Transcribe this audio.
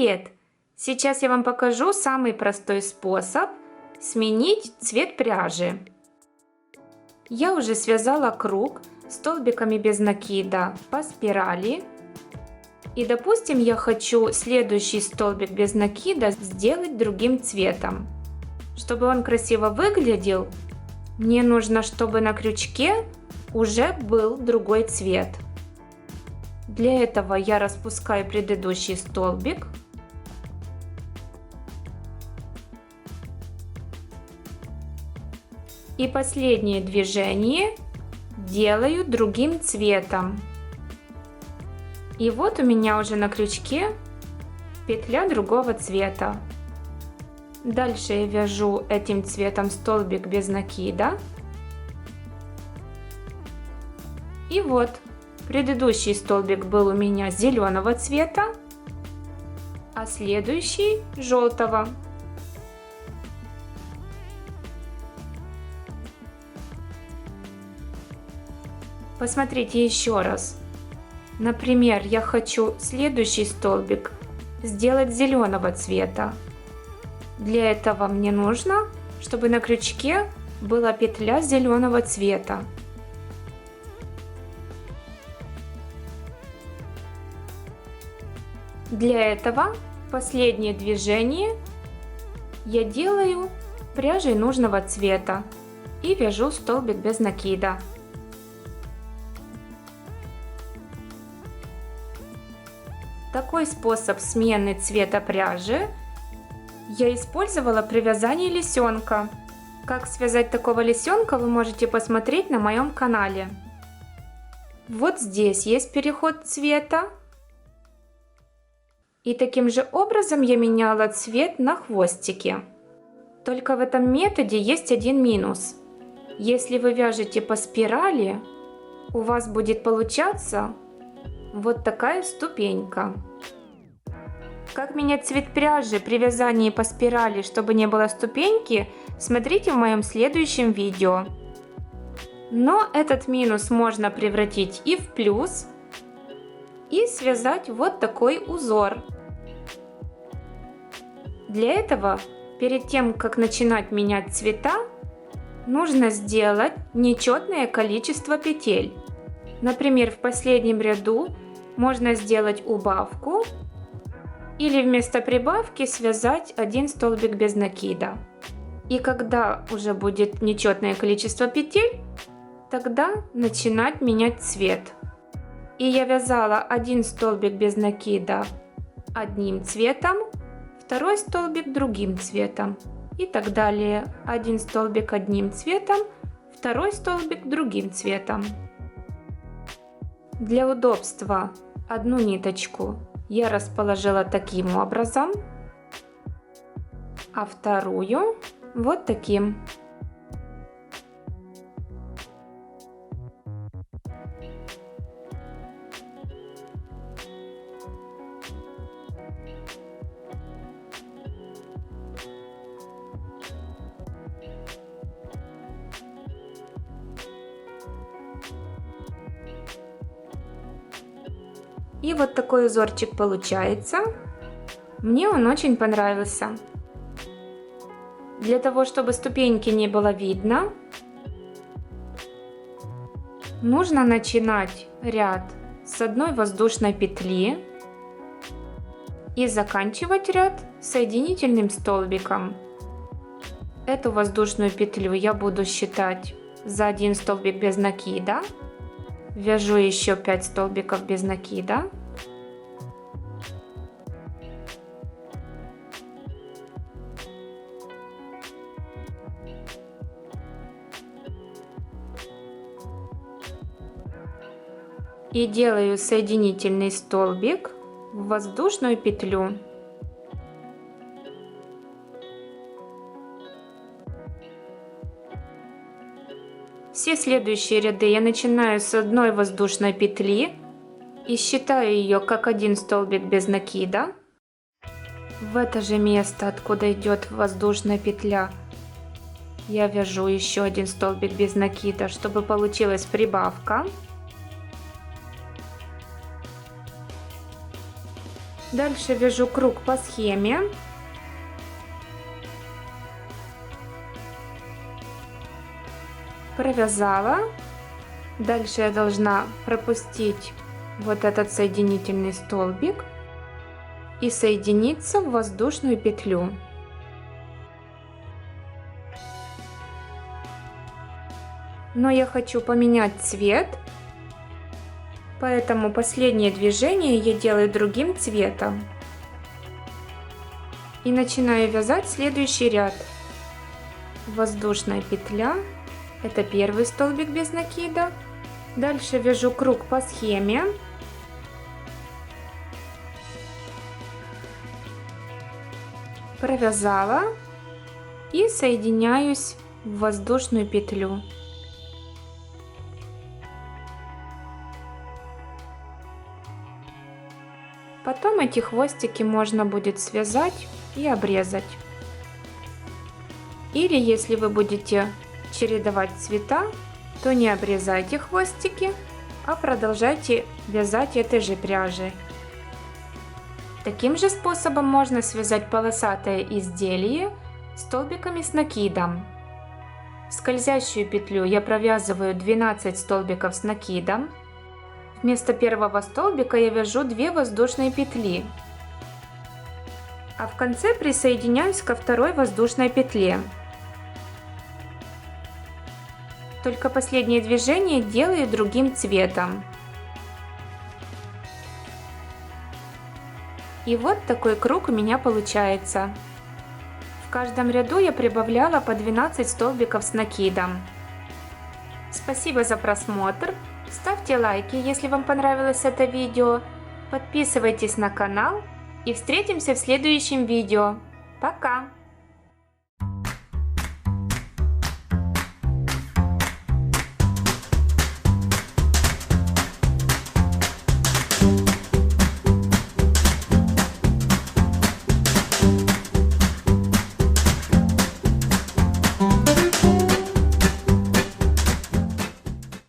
Привет! Сейчас я вам покажу самый простой способ сменить цвет пряжи. Я уже связала круг столбиками без накида по спирали. И допустим, я хочу следующий столбик без накида сделать другим цветом. Чтобы он красиво выглядел, мне нужно, чтобы на крючке уже был другой цвет. Для этого я распускаю предыдущий столбик. И последнее движение делаю другим цветом. И вот у меня уже на крючке петля другого цвета. Дальше я вяжу этим цветом столбик без накида. И вот, предыдущий столбик был у меня зеленого цвета, а следующий желтого. Посмотрите еще раз. Например, я хочу следующий столбик сделать зеленого цвета. Для этого мне нужно, чтобы на крючке была петля зеленого цвета. Для этого последнее движение я делаю пряжей нужного цвета и вяжу столбик без накида. Такой способ смены цвета пряжи я использовала при вязании лисенка. Как связать такого лисенка, вы можете посмотреть на моем канале. Вот здесь есть переход цвета. И таким же образом я меняла цвет на хвостике. Только в этом методе есть один минус. Если вы вяжете по спирали, у вас будет получаться вот такая ступенька. Как менять цвет пряжи при вязании по спирали, чтобы не было ступеньки, смотрите в моем следующем видео. Но этот минус можно превратить и в плюс, и связать вот такой узор. Для этого, перед тем, как начинать менять цвета, нужно сделать нечетное количество петель. Например, в последнем ряду можно сделать убавку или вместо прибавки связать один столбик без накида. И когда уже будет нечетное количество петель, тогда начинать менять цвет. И я вязала один столбик без накида одним цветом, второй столбик другим цветом и так далее. Один столбик одним цветом, второй столбик другим цветом. Для удобства одну ниточку я расположила таким образом, а вторую вот таким. И вот такой узорчик получается. Мне он очень понравился. Для того, чтобы ступеньки не было видно, нужно начинать ряд с одной воздушной петли и заканчивать ряд соединительным столбиком. Эту воздушную петлю я буду считать за один столбик без накида. Вяжу еще 5 столбиков без накида. И делаю соединительный столбик в воздушную петлю. Все следующие ряды я начинаю с одной воздушной петли и считаю ее как один столбик без накида. В это же место, откуда идет воздушная петля, я вяжу еще один столбик без накида, чтобы получилась прибавка. Дальше вяжу круг по схеме. Провязала. Дальше я должна пропустить вот этот соединительный столбик и соединиться в воздушную петлю. Но я хочу поменять цвет, поэтому последнее движение я делаю другим цветом. И начинаю вязать следующий ряд. Воздушная петля, это первый столбик без накида. Дальше вяжу круг по схеме. Провязала и соединяюсь в воздушную петлю. Потом эти хвостики можно будет связать и обрезать. Или если вы будете чередовать цвета, то не обрезайте хвостики, а продолжайте вязать этой же пряжей. Таким же способом можно связать полосатое изделие столбиками с накидом. В скользящую петлю я провязываю 12 столбиков с накидом. Вместо первого столбика я вяжу 2 воздушные петли, а в конце присоединяюсь ко второй воздушной петле. Только последнее движение делаю другим цветом. И вот такой круг у меня получается. В каждом ряду я прибавляла по 12 столбиков с накидом. Спасибо за просмотр. Ставьте лайки, если вам понравилось это видео. Подписывайтесь на канал и встретимся в следующем видео. Пока!